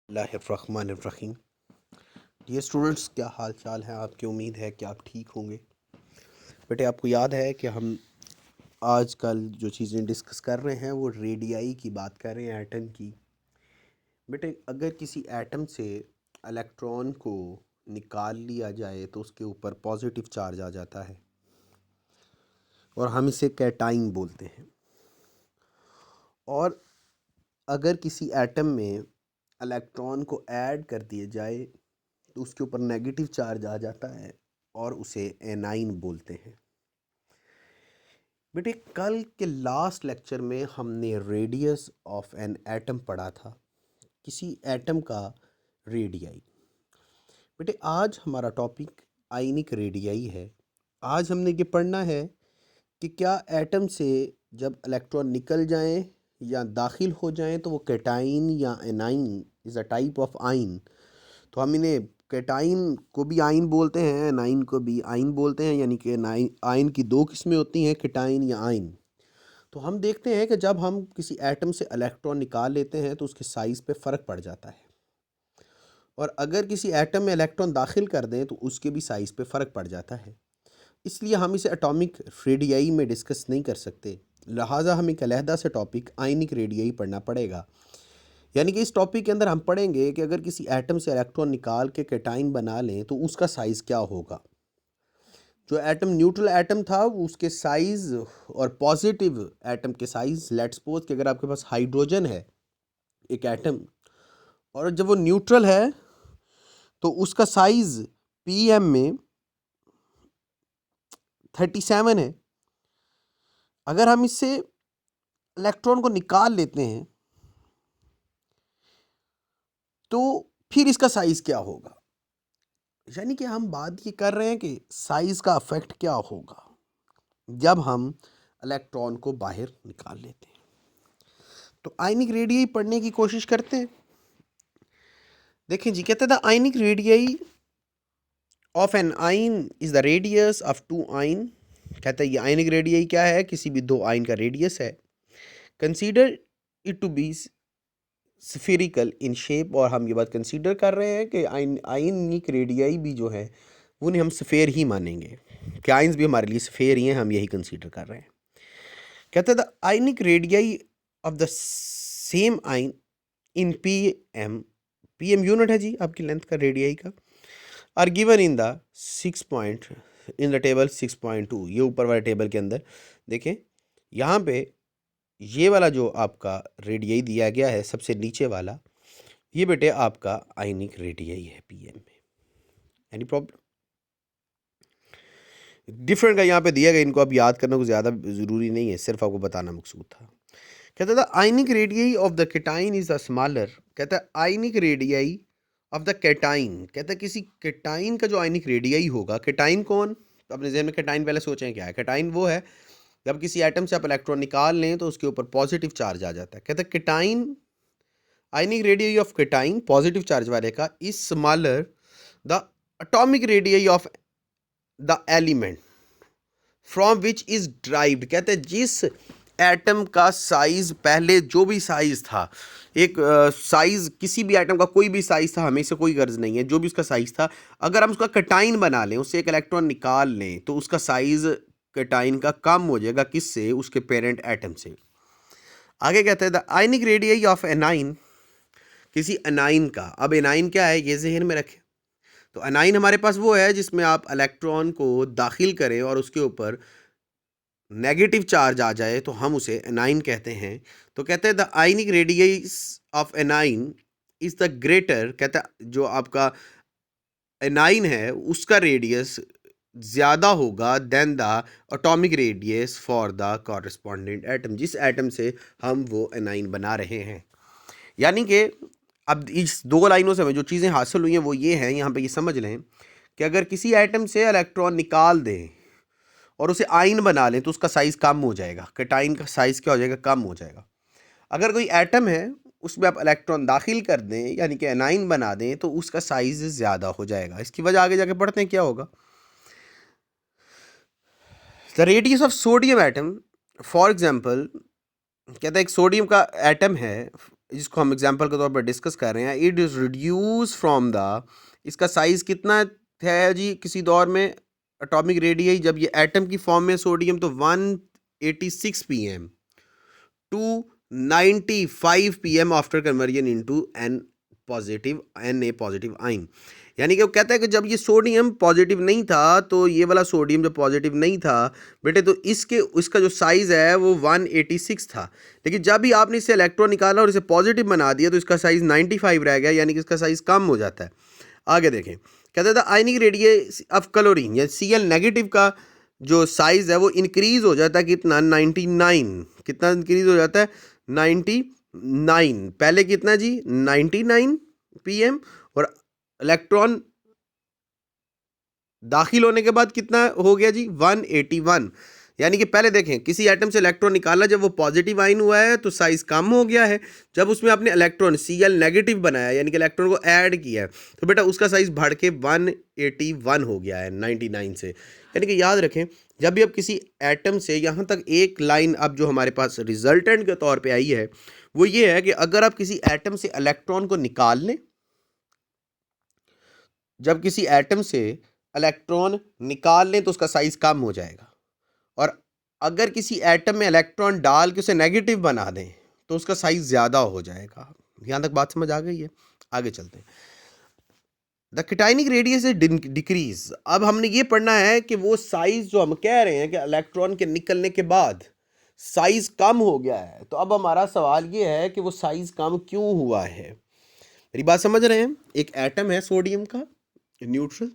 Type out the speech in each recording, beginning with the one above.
बिस्मिल्लाहिर्रहमानिर्रहीम। ये स्टूडेंट्स, क्या हाल चाल है आपकी? उम्मीद है कि आप ठीक होंगे। बेटे, आपको याद है कि हम आजकल जो चीज़ें डिस्कस कर रहे हैं वो रेडियाई की बात कर रहे हैं, एटम की। बेटे, अगर किसी एटम से इलेक्ट्रॉन को निकाल लिया जाए तो उसके ऊपर पॉजिटिव चार्ज आ जाता है और हम इसे कैटाइन बोलते हैं। और अगर किसी एटम में इलेक्ट्रॉन को ऐड कर दिया जाए तो उसके ऊपर नेगेटिव चार्ज आ जाता है और उसे एनाइन बोलते हैं। बेटे, कल के लास्ट लेक्चर में हमने रेडियस ऑफ एन एटम पढ़ा था, किसी एटम का रेडियाई। बेटे, आज हमारा टॉपिक आयनिक रेडियाई है। आज हमने ये पढ़ना है कि क्या एटम से जब इलेक्ट्रॉन निकल जाएं या दाखिल हो जाएं तो वो कैटाइन या A9 is a type of आइन। तो हम इन्हें कैटाइन को भी आइन बोलते हैं, एनाइन को भी आइन बोलते हैं, यानी कि आइन की दो किस्में होती हैं, कैटाइन या आइन। तो हम देखते हैं कि जब हम किसी एटम से इलेक्ट्रॉन निकाल लेते हैं तो उसके साइज़ पे फ़र्क पड़ जाता है, और अगर किसी एटम में इलेक्ट्रॉन दाखिल कर दें तो उसके भी साइज़ पे फ़र्क पड़ जाता है। इसलिए हम इसे एटॉमिक रेडियाई में डिस्कस नहीं कर सकते, लिहाजा हमें एक अलहदा से टॉपिक आयनिक रेडियाई पढ़ना पड़ेगा। यानी कि इस टॉपिक के अंदर हम पढ़ेंगे कि अगर किसी एटम से इलेक्ट्रॉन निकाल के कैटाइन बना लें तो उसका साइज़ क्या होगा। जो एटम न्यूट्रल एटम था उसके साइज़ और पॉजिटिव एटम के साइज़, लेट्स सपोज कि अगर आपके पास हाइड्रोजन है एक एटम, और जब वो न्यूट्रल है तो उसका साइज़ पीएम में 37 है। अगर हम इससे इलेक्ट्रॉन को निकाल लेते हैं तो फिर इसका साइज़ क्या होगा। यानी कि हम बात ये कर रहे हैं कि साइज़ का अफेक्ट क्या होगा जब हम इलेक्ट्रॉन को बाहर निकाल लेते हैं। तो आयनिक रेडियाई पढ़ने की कोशिश करते हैं। देखें जी, कहते थे आयनिक रेडियाई ऑफ एन आइन is the radius of two yne. कहता है ये आयनिक रेडियाई क्या है? किसी भी दो आइन का रेडियस है। Consider it to be spherical in shape, और हम ये बात कंसीडर कर रहे हैं कि आयनिक रेडियाई भी जो है वो नहीं, हम स्फेयर ही मानेंगे कि आइंस भी हमारे लिए स्फेयर ही हैं, हम यही कंसीडर कर रहे हैं। कहते हैं the ionic radii of the same आइन इन पी एम यूनिट है जी आपकी लेंथ का रेडियाई का, are given in the 6 in the table 6.2। ये ऊपर वाले टेबल के अंदर देखें, यहाँ पे ये वाला जो आपका रेडियाई दिया गया है सबसे नीचे वाला, ये बेटे आपका आयनिक रेडियाई है पीएम में। Any problem? डिफरेंट का यहाँ पे दिया गया, इनको अब याद करना कुछ ज़्यादा ज़रूरी नहीं है, सिर्फ आपको बताना मकसूद था। कहता था ionic radii of the cation is the smaller. कहता है ionic radii of the cation, कहता है किसी कैटाइन का जो आयनिक रेडियाई होगा। कैटाइन कौन? अपने जहन में कैटाइन पहले सोचें क्या है। कैटाइन वो है जब किसी एटम से आप इलेक्ट्रॉन निकाल लें तो उसके ऊपर पॉजिटिव चार्ज आ जाता है। कहता है cation, ionic radii of cation positive charge वाले का is smaller the atomic radii of the element from which is derived. कहते हैं जिस एटम का साइज पहले जो भी साइज था, एक साइज किसी भी एटम का कोई भी साइज था, हमें से कोई गर्ज नहीं है, जो भी उसका साइज था, अगर हम उसका कैटाइन बना लें, उससे एक इलेक्ट्रॉन निकाल लें तो उसका साइज कैटाइन का कम हो जाएगा। किससे? उसके पेरेंट एटम से। आगे कहते हैं the ionic radii of anion, किसी एनाइन का। अब एनाइन क्या है ये जहन में रखें। तो एनाइन हमारे पास वो है जिसमें आप इलेक्ट्रॉन को दाखिल करें और उसके ऊपर नेगेटिव चार्ज आ जाए तो हम उसे एनाइन कहते हैं। तो कहते हैं the ionic radius of anion is the greater. कहता है जो आपका एनाइन है उसका रेडियस ज़्यादा होगा than the atomic radius for the corresponding atom, जिस एटम से हम वो एनाइन बना रहे हैं। यानी कि अब इस दो लाइनों से हमें जो चीज़ें हासिल हुई हैं वो ये हैं, यहाँ पे ये समझ लें कि अगर किसी एटम से इलेक्ट्रॉन निकाल दें और उसे आइन बना लें तो उसका साइज़ कम हो जाएगा। कैटाइन का साइज़ क्या हो जाएगा? कम हो जाएगा। अगर कोई एटम है उसमें आप इलेक्ट्रॉन दाखिल कर दें यानी कि एनाइन बना दें तो उसका साइज़ ज़्यादा हो जाएगा। इसकी वजह आगे जाके पढ़ते हैं क्या होगा। The radius of sodium atom for example, कहता है एक सोडियम का एटम है जिसको हम एग्जांपल के तौर पर डिस्कस कर रहे हैं, it is reduce from the, इसका साइज कितना है जी किसी दौर में एटॉमिक रेडियस जब ये एटम की फॉर्म में सोडियम, तो 186 pm to 95 pm after conversion into an positive Na positive ion. यानी कि वो कहता है कि जब ये सोडियम पॉजिटिव नहीं था, तो ये वाला सोडियम जब पॉजिटिव नहीं था बेटे, तो इसका जो साइज़ है वो 186 था, लेकिन जब भी आपने इससे इलेक्ट्रॉन निकाला और इसे पॉजिटिव बना दिया तो इसका साइज़ 95 रह गया, यानी कि इसका साइज़ कम हो जाता है। आगे देखें, कहता था आयनिक रेडियस ऑफ क्लोरीन या Cl नेगेटिव का जो साइज़ है वो इंक्रीज हो जाता है कितना, 99, कितना इंक्रीज हो जाता है, 99। पहले कितना जी, 99 pm, और इलेक्ट्रॉन दाखिल होने के बाद कितना हो गया जी, 181। यानी कि पहले देखें, किसी एटम से इलेक्ट्रॉन निकाला, जब वो पॉजिटिव आइन हुआ है तो साइज कम हो गया है। जब उसमें आपने इलेक्ट्रॉन Cl नेगेटिव बनाया, यानी कि इलेक्ट्रॉन को ऐड किया है, तो बेटा उसका साइज बढ़ के 181 हो गया है 99 से। यानी कि याद रखें, जब भी आप किसी एटम से यहाँ तक एक लाइन अब जो हमारे पास रिजल्टेंट के तौर पर आई है वो ये है कि अगर आप किसी एटम से इलेक्ट्रॉन को निकाल लें, जब किसी एटम से इलेक्ट्रॉन निकाल लें तो उसका साइज कम हो जाएगा, और अगर किसी एटम में इलेक्ट्रॉन डाल के उसे नेगेटिव बना दें तो उसका साइज ज़्यादा हो जाएगा। यहाँ तक बात समझ आ गई है? आगे चलते हैं। The cationic radius is decrease. अब हमने ये पढ़ना है कि वो साइज जो हम कह रहे हैं कि इलेक्ट्रॉन के निकलने के बाद साइज कम हो गया है, तो अब हमारा सवाल ये है कि वो साइज कम क्यों हुआ है। मेरी बात समझ रहे हैं? एक एटम है सोडियम का न्यूट्रल,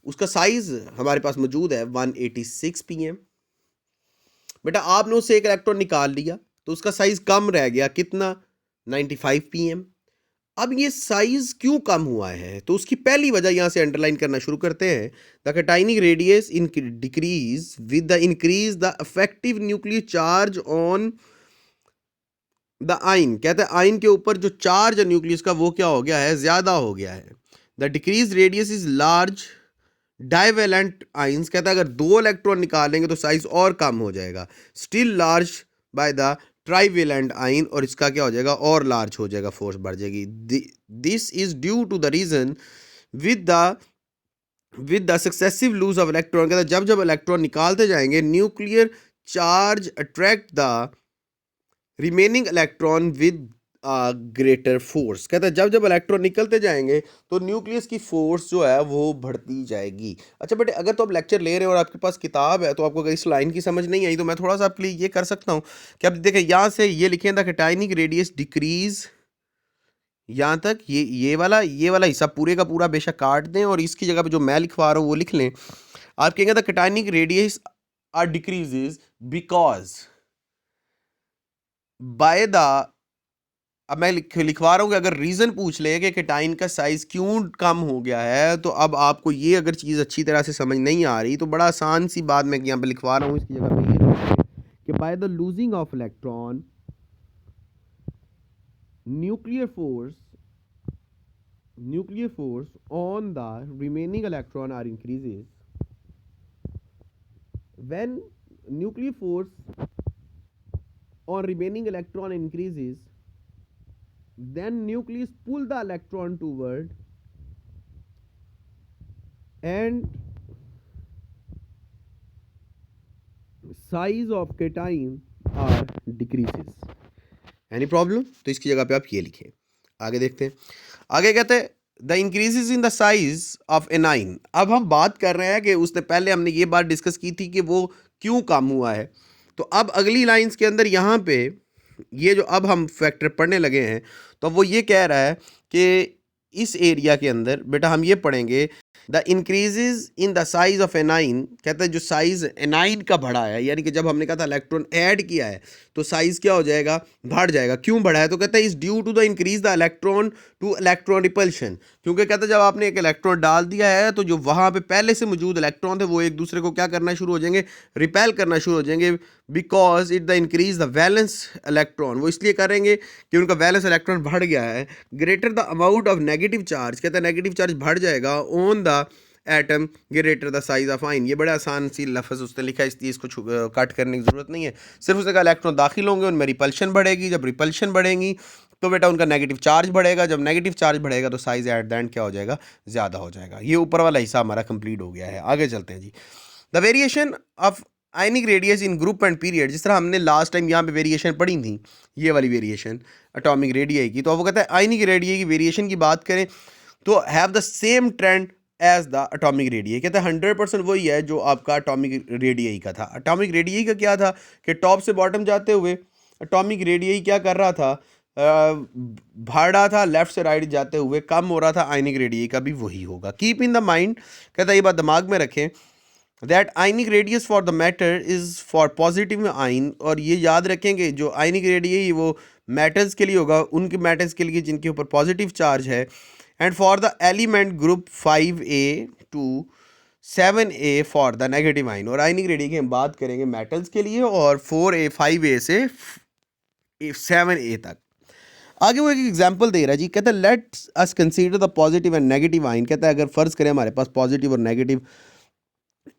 उसका साइज हमारे पास मौजूद है 186 pm। बेटा आपने उससे एक इलेक्ट्रॉन निकाल लिया तो उसका साइज कम रह गया, कितना, 95 pm। अब ये साइज क्यों कम हुआ है, तो उसकी पहली वजह यहां से अंडरलाइन करना शुरू करते हैं। The cationic radius in decrease with the increase the effective nuclear charge on the आइन। कहते हैं आइन के ऊपर जो चार्ज है न्यूक्लियस का वो क्या हो गया है, ज्यादा हो गया है। The decrease radius is large divalent ions. कहता है अगर 2 इलेक्ट्रॉन निकालेंगे तो साइज और कम हो जाएगा, still large by the trivalent आइन, और इसका क्या हो जाएगा, और लार्ज हो जाएगा, फोर्स बढ़ जाएगी। This is due to the reason with the successive lose of electron. कहता है जब जब इलेक्ट्रॉन निकालते जाएंगे nuclear charge attract the remaining electron with greater force. कहता है जब जब इलेक्ट्रॉन निकलते जाएंगे तो न्यूक्लियस की फोर्स जो है वो बढ़ती जाएगी। अच्छा बेटे, अगर तो आप लेक्चर ले रहे हैं और आपके पास किताब है, तो आपको अगर इस लाइन की समझ नहीं आई तो मैं थोड़ा सा आपके लिए ये कर सकता हूँ कि आप देखें, यहाँ से ये लिखें द कैटायनिक रेडियस डिक्रीज, यहाँ तक ये वाला हिस्सा पूरे का पूरा बेशक काट दें और इसकी जगह पे जो मैं लिखवा रहा हूँ वो लिख लें। आप कहेंगे the cationic radius are decreases because by the, अब मैं लिखवा रहा हूँ कि अगर रीज़न पूछ ले कि कैटाइन का साइज़ क्यों कम हो गया है, तो अब आपको ये अगर चीज़ अच्छी तरह से समझ नहीं आ रही तो बड़ा आसान सी बात मैं यहाँ पे लिखवा रहा हूँ, इसकी जगह पे ये लिखिए कि by the losing of electron nuclear force on the remaining electron are increases. When nuclear force on remaining electron increases, then nucleus pull the electron toward and size of cation are decreases. Any problem? तो इसकी जगह पे आप ये लिखें। आगे देखते हैं। आगे कहते हैं the increases in the size of anion. अब हम बात कर रहे हैं कि उसने पहले हमने ये बात डिस्कस की थी कि वो क्यों कम हुआ है, तो अब अगली लाइंस के अंदर यहाँ पे ये जो अब हम फैक्टर पढ़ने लगे हैं, तो वो ये कह रहा है कि इस एरिया के अंदर बेटा हम ये पढ़ेंगे the increases in the size of anion. कहता है जो साइज एनाइन का बढ़ा है, यानी कि जब हमने कहा था इलेक्ट्रॉन ऐड किया है तो साइज क्या हो जाएगा, बढ़ जाएगा। क्यों बढ़ा है, तो कहता है is due to the increase the electron to electron repulsion. क्योंकि कहता है जब आपने एक इलेक्ट्रॉन डाल दिया है तो जो वहाँ पे पहले से मौजूद इलेक्ट्रॉन थे वो एक दूसरे को क्या करना शुरू हो जाएंगे, रिपेल करना शुरू हो जाएंगे। Because it the increase the valence electron, वो इसलिए करेंगे कि उनका वैलेंस इलेक्ट्रॉन बढ़ गया है। Greater the amount of negative charge, कहता है नेगेटिव चार्ज बढ़ जाएगा on the atom greater the size of आइन। ये बड़ा आसान सी लफ्ज़ उसने लिखा है, इसलिए इसको कट करने की ज़रूरत नहीं है। सिर्फ उसने कहा इलेक्ट्रॉन दाखिल होंगे, उनमें रिपल्शन बढ़ेगी, जब रिपल्शन बढ़ेंगी तो बेटा उनका नेगेटिव चार्ज बढ़ेगा, जब नेगेटिव चार्ज बढ़ेगा तो साइज एट द एंड क्या हो जाएगा, ज़्यादा हो जाएगा। ये ऊपर वाला हिस्सा हमारा कंप्लीट हो गया है। आगे चलते हैं जी। The variation of ionic radius in group and period, जिस तरह हमने लास्ट टाइम यहाँ पे वेरिएशन पढ़ी थी, ये वाली वेरिएशन एटॉमिक रेडियाई की, तो अब वो कहता है आयनिक रेडियाई की वेरिएशन की बात करें तो have the same trend as the atomic radii. कहते हैं 100% वही है जो आपका एटॉमिक रेडियाई का था। एटॉमिक रेडियाई का क्या था कि टॉप से बॉटम जाते हुए एटॉमिक रेडियाई क्या कर रहा था, बढ़ रहा था, लेफ्ट से राइट जाते हुए कम हो रहा था। आयनिक रेडियाई का भी वही होगा। कीप इन द माइंड, कहता है ये बात दिमाग में रखें, that ionic radius for the matter is for positive ion, और ये याद रखेंगे जो आयनिक रेडियस वो मेटल्स के लिए होगा, उनके मेटल्स के लिए जिनके ऊपर पॉजिटिव चार्ज है। And for the element group 5A to 7A for the negative ion. और आयनिक रेडियस की हम बात करेंगे मेटल्स के लिए, और 4A 5A से 7A तक। आगे वो एक एग्जांपल दे रहा है जी, कहता है let's us consider the positive and negative ion. कहता है अगर फ़र्ज़ करें हमारे पास पॉजिटिव और नेगेटिव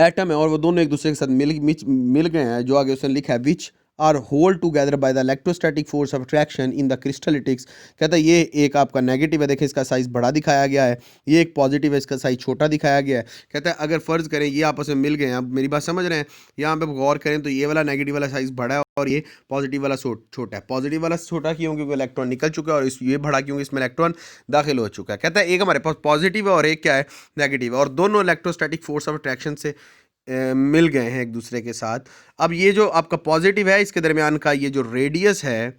एटम है और वो दोनों एक दूसरे के साथ मिल गए हैं, जो आगे उसने लिखा है which are hold together by the electrostatic force of attraction in the crystal lattice. कहता है ये एक आपका नेगेटिव है, देखें इसका साइज़ बड़ा दिखाया गया है, ये एक पॉजिटिव है, इसका साइज़ छोटा दिखाया गया है। कहता है अगर फ़र्ज़ करें ये आपस में मिल गए हैं, अब मेरी बात समझ रहे हैं, यहाँ पे गौर करें तो ये वाला नेगेटिव वाला साइज़ बड़ा है और ये पॉजिटिव वाला छोटा है। पॉजिटिव वाला छोटा क्यों, क्योंकि इलेक्ट्रॉन निकल चुका है, और ये बड़ा क्योंकि इसमें इलेक्ट्रॉन दाखिल हो चुका है। कहता है एक हमारे पास पॉजिटिव है और एक क्या है, नेगेटिव है, और दोनों इलेक्ट्रोस्टैटिक फोर्स ऑफ अट्रैक्शन से मिल गए हैं एक दूसरे के साथ। अब ये जो आपका पॉजिटिव है, इसके दरमियान का ये जो रेडियस है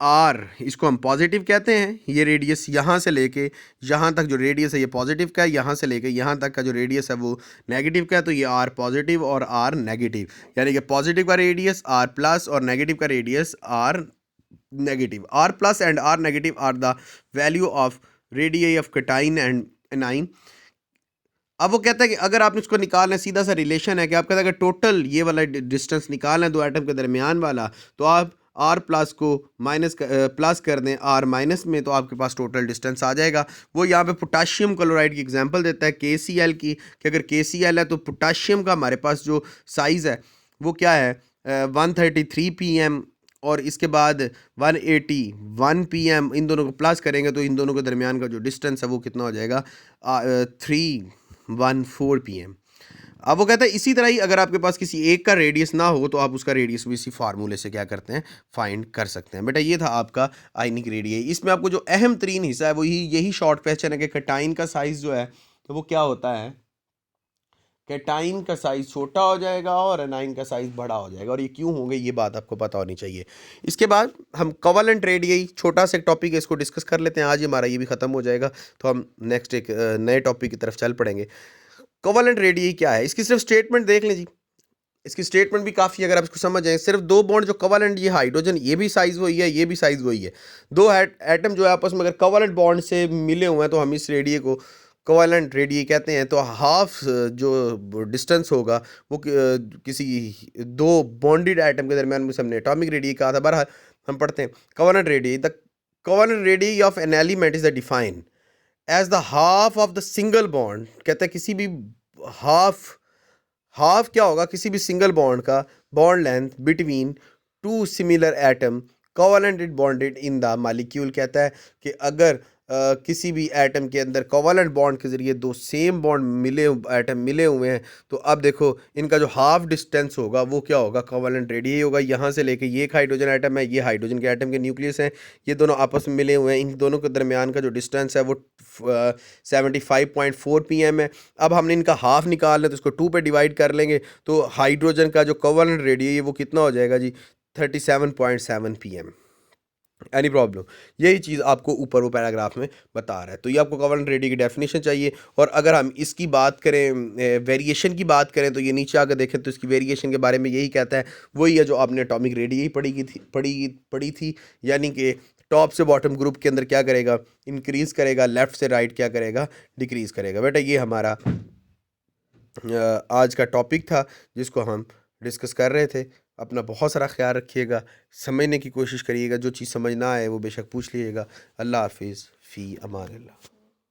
आर, इसको हम पॉजिटिव कहते हैं। ये रेडियस यहाँ से लेके यहाँ तक जो रेडियस है ये पॉजिटिव का है, यहाँ से लेके यहाँ तक का जो रेडियस है वो नेगेटिव का है। तो ये आर पॉजिटिव और आर नेगेटिव, यानी कि पॉजिटिव का रेडियस आर प्लस और नेगेटिव का radius R negative. R plus and R negative are the value of radii of cation and anion. अब वो कहता है कि अगर आप इसको निकालना है, सीधा सा रिलेशन है कि आप कहते हैं अगर टोटल ये वाला डिस्टेंस निकालना है दो एटम के दरमियान वाला, तो आप आर प्लस को प्लस कर दें आर माइनस में, तो आपके पास टोटल डिस्टेंस आ जाएगा। वो यहाँ पे पोटाशियम क्लोराइड की एग्जांपल देता है KCl की, कि अगर KCl है तो पोटाशियम का हमारे पास जो साइज़ है वो क्या है 133 pm, और इसके बाद 181 pm। इन दोनों को प्लस करेंगे तो इन दोनों के दरमियान का जो डिस्टेंस है वो कितना हो जाएगा 314 pm। अब वो कहता है इसी तरह ही अगर आपके पास किसी एक का रेडियस ना हो तो आप उसका रेडियस भी इसी फार्मूले से क्या करते हैं, फाइंड कर सकते हैं। बेटा ये था आपका आयनिक रेडियस। इसमें आपको जो अहम तरीन हिस्सा है वो यही शॉर्ट क्वेश्चन है कि कैटाइन का साइज़ जो है तो वो क्या होता है, कैटाइन का साइज़ छोटा हो जाएगा और एनाइन का साइज़ बड़ा हो जाएगा। और ये क्यों होंगे ये बात आपको पता होनी चाहिए। इसके बाद हम कोवेलेंट रेडियई, छोटा सा एक टॉपिक है, इसको डिस्कस कर लेते हैं। आज हमारा ये भी ख़त्म हो जाएगा तो हम नेक्स्ट एक नए टॉपिक की तरफ चल पड़ेंगे। कोवेलेंट रेडियई क्या है, इसकी सिर्फ स्टेटमेंट देख लें जी। इसकी स्टेटमेंट भी काफ़ी, अगर आप इसको समझ जाएं, सिर्फ दो बॉन्ड जो कोवेलेंट, ये हाइड्रोजन, ये भी साइज़ वही है, ये भी साइज़ वही है। दो एटम जो है आपस में अगर कोवेलेंट बॉन्ड से मिले हुए हैं तो हम इस रेडियई को कोवेलेंट रेडियई कहते हैं। तो हाफ जो डिस्टेंस होगा वो किसी दो बॉन्डेड एटम के दरमियान में हमने एटॉमिक रेडियई कहा था। बहरहाल हम पढ़ते हैं covalent radii. The covalent radii of an element is the define as the half of the single bond. कहते हैं किसी भी हाफ क्या होगा, किसी भी सिंगल बॉन्ड का bond length between two similar atom covalent bonded in the molecule. कहता है कि अगर किसी भी एटम के अंदर कोवेलेंट बॉन्ड के ज़रिए दो सेम बॉन्ड एटम मिले हुए हैं, तो अब देखो इनका जो हाफ डिस्टेंस होगा वो क्या होगा, कोवेलेंट रेडियई होगा। यहाँ से लेके ये एक हाइड्रोजन एटम है, ये हाइड्रोजन के एटम के न्यूक्लियस हैं, ये दोनों आपस में मिले हुए हैं, इन दोनों के दरमियान का जो डिस्टेंस है वो 75.4 pm है। अब हमने इनका हाफ निकाल लें तो इसको 2 पे डिवाइड कर लेंगे, तो हाइड्रोजन का जो कोवेलेंट रेडियई है वो कितना हो जाएगा जी 37.7 pm। एनी प्रॉब्लम, यही चीज़ आपको ऊपर वो पैराग्राफ में बता रहा है। तो ये आपको कोवेलेंट रेडियई की डेफिनेशन चाहिए। और अगर हम इसकी बात करें, वेरिएशन की बात करें, तो ये नीचे आकर देखें तो इसकी वेरिएशन के बारे में यही कहता है, वही है जो आपने एटॉमिक रेडियई पढ़ी थी, यानी कि टॉप से बॉटम ग्रुप के अंदर क्या करेगा, इंक्रीज़ करेगा, लेफ़्ट से राइट क्या करेगा, डिक्रीज़ करेगा। बेटा ये हमारा आज का टॉपिक था जिसको हम डिस्कस कर रहे थे। अपना बहुत सारा ख्याल रखिएगा, समझने की कोशिश करिएगा, जो चीज़ समझ ना आए वो बेशक पूछ लीजिएगा। अल्लाह हाफिज़, फ़ी अमान अल्लाह।